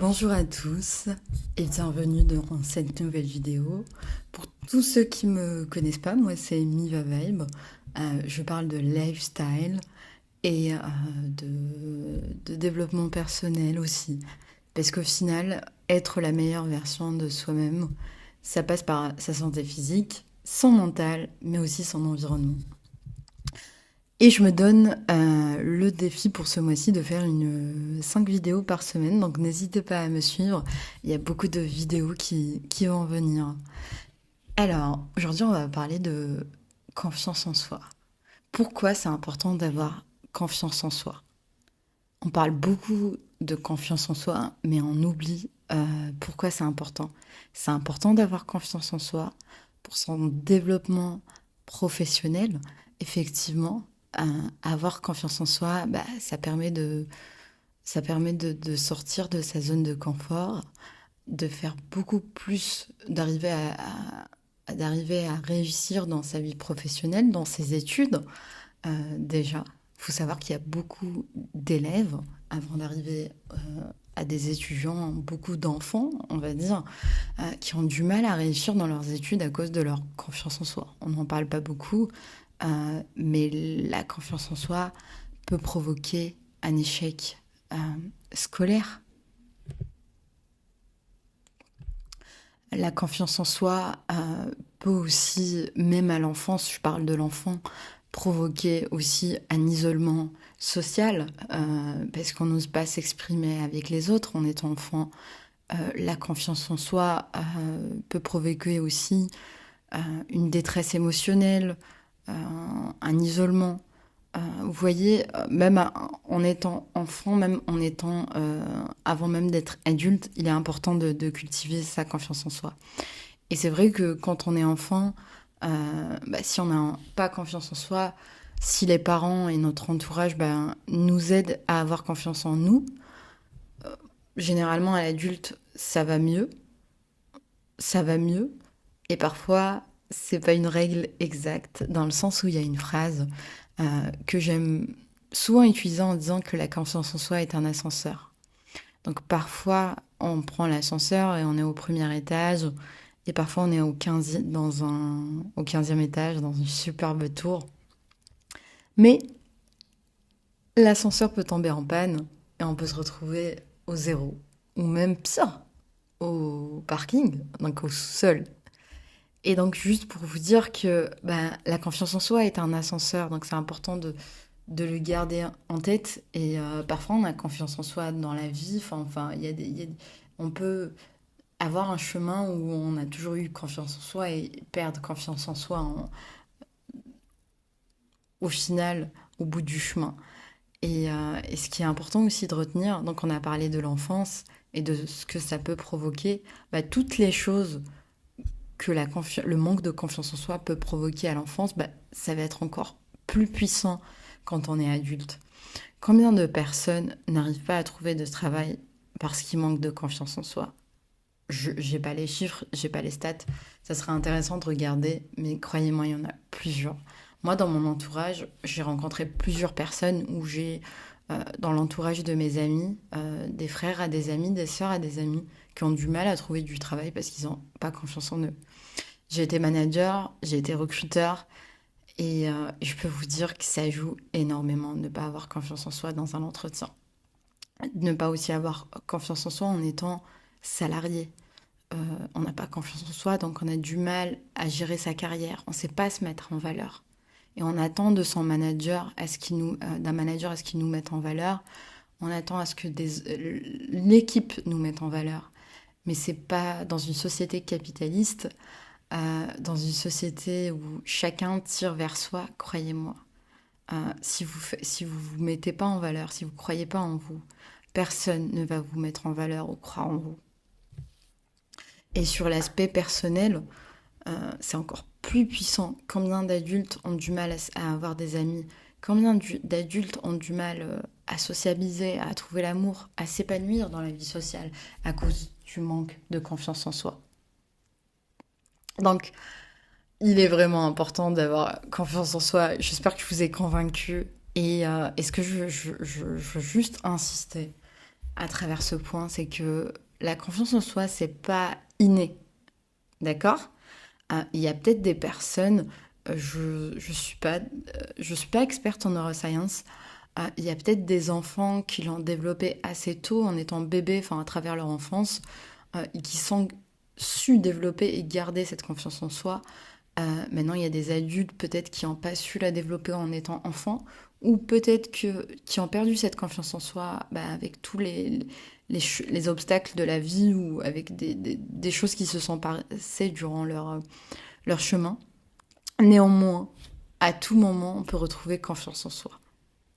Bonjour à tous et bienvenue dans cette nouvelle vidéo. Pour tous ceux qui me connaissent pas, moi c'est Miva Vibe. Je parle de lifestyle et de développement personnel aussi. Parce qu'au final, être la meilleure version de soi-même, ça passe par sa santé physique, son mental, mais aussi son environnement. Et je me donne le défi pour ce mois-ci de faire 5 vidéos par semaine, donc n'hésitez pas à me suivre, il y a beaucoup de vidéos qui vont venir. Alors, aujourd'hui on va parler de confiance en soi. Pourquoi c'est important d'avoir confiance en soi? On parle beaucoup de confiance en soi, mais on oublie pourquoi c'est important. C'est important d'avoir confiance en soi pour son développement professionnel. Effectivement, avoir confiance en soi, ça permet de sortir de sa zone de confort, de faire beaucoup plus, d'arriver à réussir dans sa vie professionnelle, dans ses études. Déjà, il faut savoir qu'il y a beaucoup d'élèves avant d'arriver à des étudiants, beaucoup d'enfants, on va dire, qui ont du mal à réussir dans leurs études à cause de leur confiance en soi. On n'en parle pas beaucoup, mais la confiance en soi peut provoquer un échec scolaire. La confiance en soi peut aussi, même à l'enfance, je parle de l'enfant, provoquer aussi un isolement social parce qu'on n'ose pas s'exprimer avec les autres en étant enfant. La confiance en soi peut provoquer aussi une détresse émotionnelle, un isolement. Vous voyez, même en étant enfant, même en étant avant même d'être adulte, il est important de cultiver sa confiance en soi. Et c'est vrai que quand on est enfant, si on n'a pas confiance en soi, si les parents et notre entourage nous aident à avoir confiance en nous, généralement à l'adulte, ça va mieux. Et parfois, c'est pas une règle exacte, dans le sens où il y a une phrase que j'aime souvent utiliser en disant que la confiance en soi est un ascenseur. Donc parfois, on prend l'ascenseur et on est au premier étage, et parfois on est au 15e étage, dans une superbe tour. Mais l'ascenseur peut tomber en panne, et on peut se retrouver au zéro, ou même pire, au parking, donc au sous-sol. Et donc juste pour vous dire que la confiance en soi est un ascenseur, donc c'est important de le garder en tête. Et parfois, on a confiance en soi dans la vie. Enfin, on peut avoir un chemin où on a toujours eu confiance en soi et perdre confiance en soi au final, au bout du chemin. Et ce qui est important aussi de retenir, donc on a parlé de l'enfance et de ce que ça peut provoquer, toutes les choses que le manque de confiance en soi peut provoquer à l'enfance, ça va être encore plus puissant quand on est adulte. Combien de personnes n'arrivent pas à trouver de travail parce qu'ils manquent de confiance en soi? J'ai pas les chiffres, j'ai pas les stats. Ça serait intéressant de regarder, mais croyez-moi, il y en a plusieurs. Moi, dans mon entourage, j'ai rencontré plusieurs personnes où j'ai, dans l'entourage de mes amis, des frères à des amis, des sœurs à des amis, qui ont du mal à trouver du travail parce qu'ils n'ont pas confiance en eux. J'ai été manager, j'ai été recruteur, et je peux vous dire que ça joue énormément de ne pas avoir confiance en soi dans un entretien. De ne pas aussi avoir confiance en soi en étant salarié. On n'a pas confiance en soi, donc on a du mal à gérer sa carrière. On ne sait pas se mettre en valeur. Et on attend de son manager d'un manager à ce qu'il nous mette en valeur. On attend à ce que l'équipe nous mette en valeur. Mais c'est pas dans une société capitaliste, dans une société où chacun tire vers soi, croyez-moi. Si vous mettez pas en valeur, si vous croyez pas en vous, personne ne va vous mettre en valeur ou croire en vous. Et sur l'aspect personnel, c'est encore plus puissant. Combien d'adultes ont du mal à avoir des amis? Combien d'adultes ont du mal à sociabiliser, à trouver l'amour, à s'épanouir dans la vie sociale à cause du manque de confiance en soi? Donc, il est vraiment important d'avoir confiance en soi. J'espère que je vous ai convaincu. Et ce que je veux juste insister, à travers ce point, c'est que la confiance en soi, c'est pas inné, d'accord? Il y a peut-être des personnes, je suis pas experte en neuroscience. Il y a peut-être des enfants qui l'ont développé assez tôt en étant bébé, enfin à travers leur enfance, et qui sont su développer et garder cette confiance en soi. Maintenant, il y a des adultes peut-être qui n'ont pas su la développer en étant enfant, ou peut-être qui ont perdu cette confiance en soi avec tous les obstacles de la vie ou avec des choses qui se sont passées durant leur chemin. Néanmoins, à tout moment, on peut retrouver confiance en soi.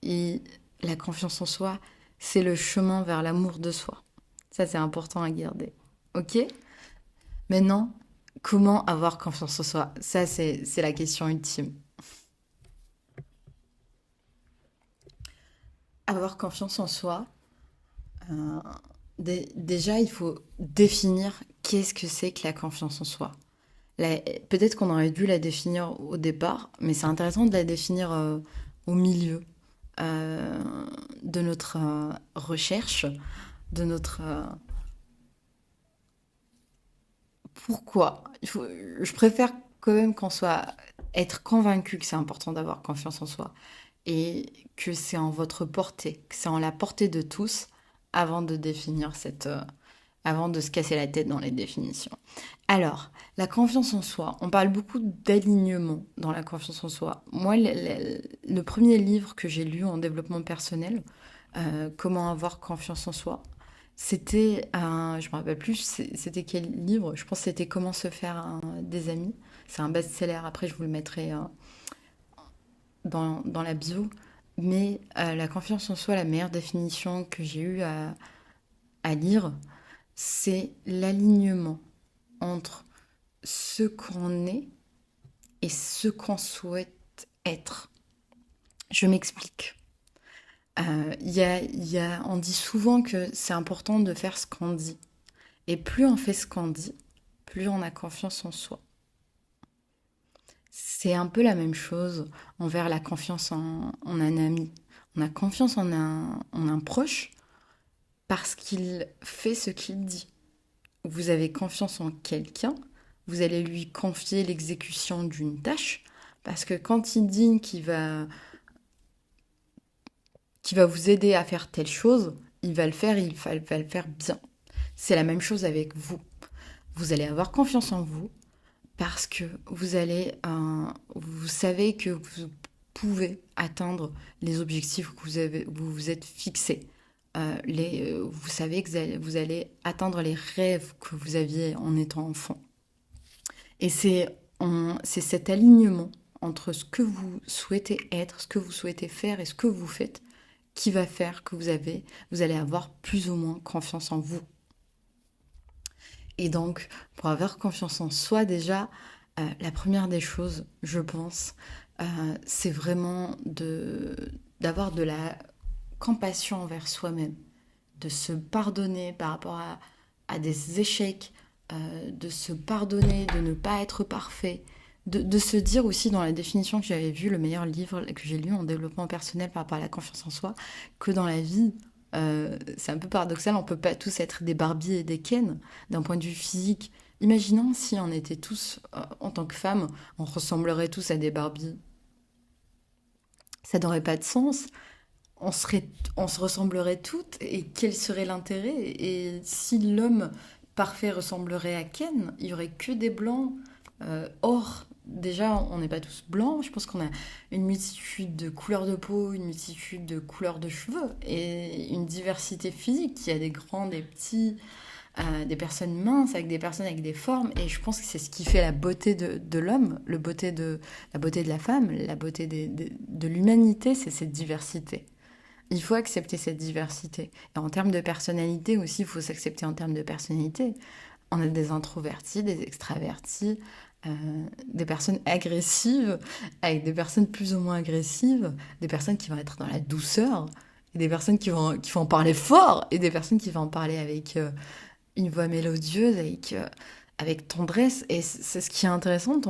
Et la confiance en soi, c'est le chemin vers l'amour de soi. Ça, c'est important à garder. Ok? Maintenant, comment avoir confiance en soi? Ça, c'est la question ultime. Avoir confiance en soi, euh, déjà, il faut définir qu'est-ce que c'est que la confiance en soi. Peut-être qu'on aurait dû la définir au départ, mais c'est intéressant de la définir au milieu de notre recherche, de notre pourquoi. Je préfère quand même qu'on soit être convaincu que c'est important d'avoir confiance en soi et que c'est en votre portée, que c'est en la portée de tous avant de définir avant de se casser la tête dans les définitions. Alors, la confiance en soi, on parle beaucoup d'alignement dans la confiance en soi. Moi, le premier livre que j'ai lu en développement personnel, Comment avoir confiance en soi, c'était je me rappelle plus, c'était quel livre? Je pense que c'était Comment se faire des amis. C'est un best-seller. Après, je vous le mettrai dans la bio. Mais la confiance en soi, la meilleure définition que j'ai eue à lire, c'est l'alignement entre ce qu'on est et ce qu'on souhaite être. Je m'explique. On dit souvent que c'est important de faire ce qu'on dit. Et plus on fait ce qu'on dit, plus on a confiance en soi. C'est un peu la même chose envers la confiance en un ami. On a confiance en un proche parce qu'il fait ce qu'il dit. Vous avez confiance en quelqu'un, vous allez lui confier l'exécution d'une tâche, parce que quand il dit qu'il va vous aider à faire telle chose, il va le faire, va le faire bien. C'est la même chose avec vous. Vous allez avoir confiance en vous parce que vous savez que vous pouvez atteindre les objectifs que vous vous êtes fixés. Vous savez que vous allez atteindre les rêves que vous aviez en étant enfant. Et c'est cet alignement entre ce que vous souhaitez être, ce que vous souhaitez faire et ce que vous faites qui va faire que vous allez avoir plus ou moins confiance en vous. Et donc, pour avoir confiance en soi, déjà, la première des choses, je pense, c'est vraiment d'avoir de la compassion envers soi-même, de se pardonner par rapport à des échecs, de se pardonner, de ne pas être parfait, de se dire aussi dans la définition que j'avais vue, le meilleur livre que j'ai lu en développement personnel par rapport à la confiance en soi, que dans la vie, c'est un peu paradoxal, on peut pas tous être des Barbie et des Ken d'un point de vue physique. Imaginons si on était tous, en tant que femmes, on ressemblerait tous à des Barbie. Ça n'aurait pas de sens. On se ressemblerait toutes et quel serait l'intérêt? Et si l'homme parfait ressemblerait à Ken, il y aurait que des blancs. Or, déjà, on n'est pas tous blancs. Je pense qu'on a une multitude de couleurs de peau, une multitude de couleurs de cheveux et une diversité physique. Il y a des grands, des petits, des personnes minces avec des personnes avec des formes. Et je pense que c'est ce qui fait la beauté de l'homme, la beauté de la femme, la beauté de l'humanité, c'est cette diversité. Il faut accepter cette diversité. Et en termes de personnalité aussi, il faut s'accepter en termes de personnalité. On a des introvertis, des extravertis, des personnes agressives, avec des personnes plus ou moins agressives, des personnes qui vont être dans la douceur, et des personnes qui vont parler fort, et des personnes qui vont parler avec une voix mélodieuse, avec avec tendresse. Et c'est ce qui est intéressant,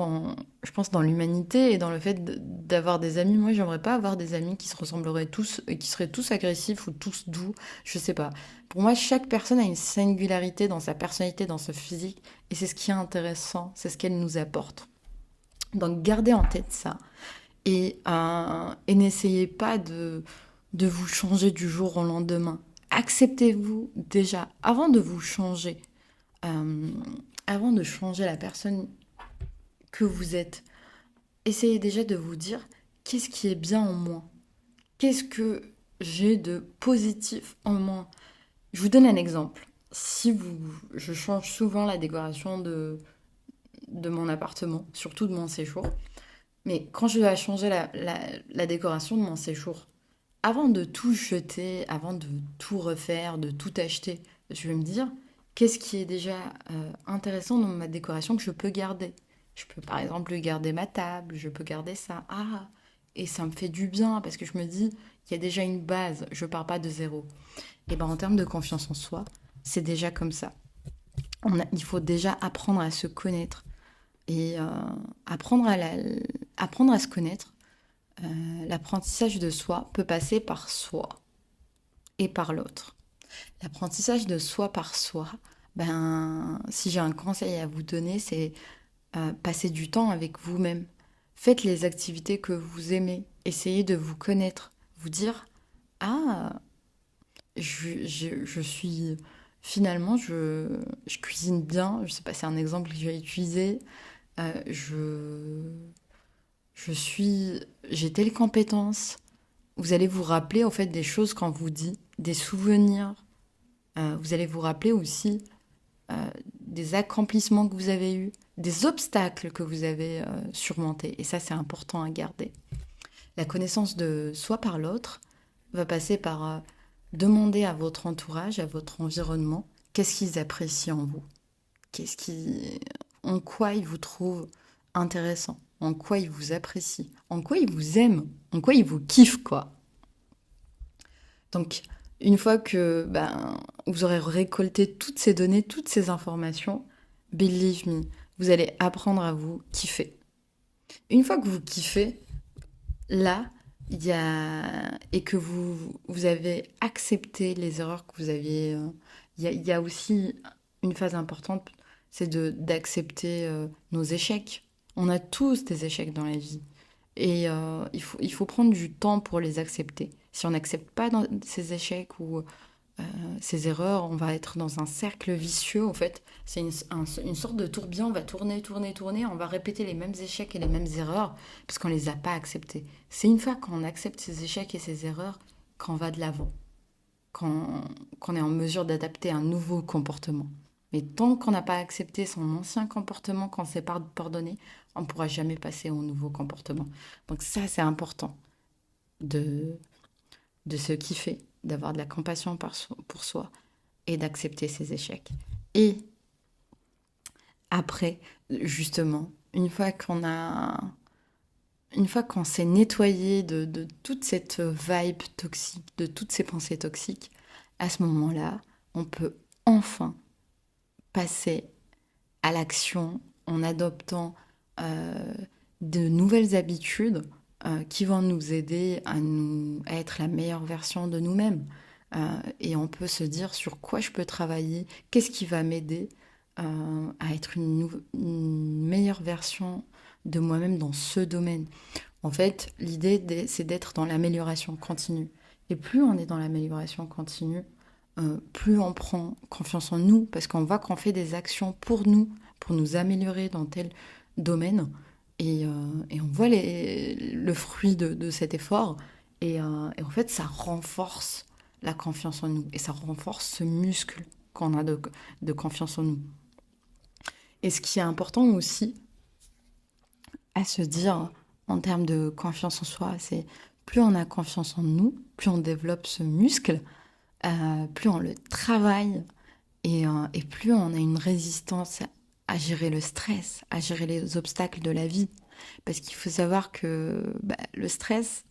je pense, dans l'humanité et dans le fait d'avoir des amis. Moi, j'aimerais pas avoir des amis qui se ressembleraient tous, qui seraient tous agressifs ou tous doux. Je sais pas. Pour moi, chaque personne a une singularité dans sa personnalité, dans ce physique. Et c'est ce qui est intéressant, c'est ce qu'elle nous apporte. Donc, gardez en tête ça. Et n'essayez pas de vous changer du jour au lendemain. Acceptez-vous déjà avant de vous changer, euh, avant de changer la personne que vous êtes. Essayez déjà de vous dire qu'est-ce qui est bien en moi, qu'est-ce que j'ai de positif en moi. Je vous donne un exemple. Je change souvent la décoration de mon appartement, surtout de mon séjour. Mais quand je vais changer la décoration de mon séjour, avant de tout jeter, avant de tout refaire, de tout acheter, je vais me dire, qu'est-ce qui est déjà intéressant dans ma décoration que je peux garder? Je peux par exemple garder ma table, je peux garder ça. Ah, et ça me fait du bien parce que je me dis, il y a déjà une base, je pars pas de zéro. Et ben en termes de confiance en soi, c'est déjà comme ça. Il faut déjà apprendre à se connaître et apprendre à se connaître. L'apprentissage de soi peut passer par soi et par l'autre. L'apprentissage de soi par soi, ben, si j'ai un conseil à vous donner, c'est passer du temps avec vous-même. Faites les activités que vous aimez. Essayez de vous connaître. Vous dire, ah, je suis... Finalement, je cuisine bien. Je sais pas, c'est un exemple que je vais utiliser. Euh, je, j'ai telle compétence. Vous allez vous rappeler en fait des choses qu'on vous dit, des souvenirs. Vous allez vous rappeler aussi des accomplissements que vous avez eus, des obstacles que vous avez surmontés. Et ça, c'est important à garder. La connaissance de soi par l'autre va passer par demander à votre entourage, à votre environnement, qu'est-ce qu'ils apprécient en vous, en quoi ils vous trouvent intéressant, en quoi ils vous apprécient, en quoi ils vous aiment, en quoi ils vous kiffent, quoi. Donc, une fois que vous aurez récolté toutes ces données, toutes ces informations, believe me, vous allez apprendre à vous kiffer. Une fois que vous kiffez, là, et que vous avez accepté les erreurs que vous aviez, il y a aussi une phase importante, c'est d'accepter nos échecs. On a tous des échecs dans la vie. Et il faut prendre du temps pour les accepter. Si on n'accepte pas ces échecs ou ces erreurs, on va être dans un cercle vicieux, en fait. C'est une sorte de tourbillon, on va tourner, tourner, tourner, on va répéter les mêmes échecs et les mêmes erreurs, parce qu'on ne les a pas acceptés. C'est une fois qu'on accepte ces échecs et ces erreurs qu'on va de l'avant, qu'on est en mesure d'adapter un nouveau comportement. Mais tant qu'on n'a pas accepté son ancien comportement, qu'on ne s'est pas pardonné, on ne pourra jamais passer au nouveau comportement. Donc ça, c'est important de, de se kiffer, d'avoir de la compassion pour soi et d'accepter ses échecs. Et après, justement, une fois qu'on s'est nettoyé de toute cette vibe toxique, de toutes ces pensées toxiques, à ce moment-là, on peut enfin passer à l'action en adoptant euh, de nouvelles habitudes qui vont nous aider à être la meilleure version de nous-mêmes. Et on peut se dire sur quoi je peux travailler, qu'est-ce qui va m'aider à être une meilleure version de moi-même dans ce domaine. En fait, l'idée, c'est d'être dans l'amélioration continue. Et plus on est dans l'amélioration continue, plus on prend confiance en nous, parce qu'on voit qu'on fait des actions pour nous améliorer dans tel domaine, et on voit le fruit de cet effort, et en fait, ça renforce la confiance en nous, et ça renforce ce muscle qu'on a de confiance en nous. Et ce qui est important aussi à se dire en termes de confiance en soi, c'est plus on a confiance en nous, plus on développe ce muscle, plus on le travaille et plus on a une résistance à gérer le stress, à gérer les obstacles de la vie. Parce qu'il faut savoir que le stress,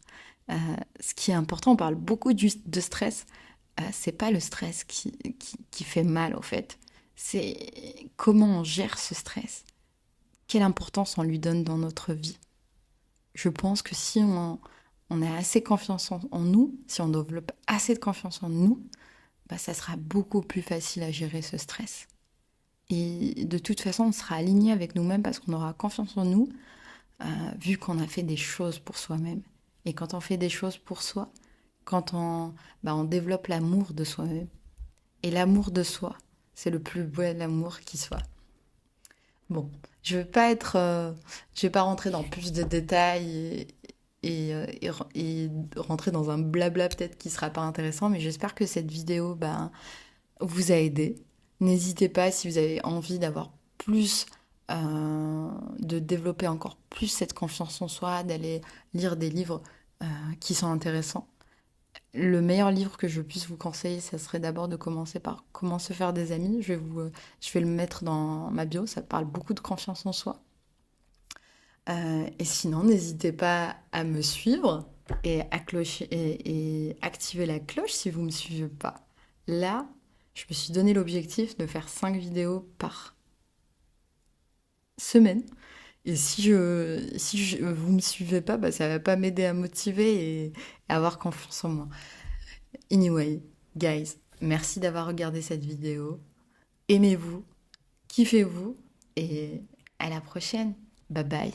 euh, ce qui est important, on parle beaucoup de stress, c'est pas le stress qui fait mal au fait, C'est comment on gère ce stress, quelle importance on lui donne dans notre vie. Je pense que si on a assez confiance en nous, si on développe assez de confiance en nous, bah, ça sera beaucoup plus facile à gérer ce stress. Et de toute façon, on sera aligné avec nous-mêmes parce qu'on aura confiance en nous, vu qu'on a fait des choses pour soi-même. Et quand on fait des choses pour soi, quand on développe l'amour de soi-même. Et l'amour de soi, c'est le plus bel amour qui soit. Bon, je vais pas rentrer dans plus de détails et rentrer dans un blabla peut-être qui sera pas intéressant, mais j'espère que cette vidéo vous a aidé. N'hésitez pas si vous avez envie d'avoir plus, de développer encore plus cette confiance en soi, d'aller lire des livres qui sont intéressants. Le meilleur livre que je puisse vous conseiller, ça serait d'abord de commencer par Comment se faire des amis. Je vais le mettre dans ma bio, ça parle beaucoup de confiance en soi. Et sinon, n'hésitez pas à me suivre et activer la cloche si vous ne me suivez pas. Là, je me suis donné l'objectif de faire 5 vidéos par semaine. Et si vous me suivez pas, bah, ça va pas m'aider à motiver et à avoir confiance en moi. Anyway, guys, merci d'avoir regardé cette vidéo. Aimez-vous, kiffez-vous et à la prochaine. Bye bye.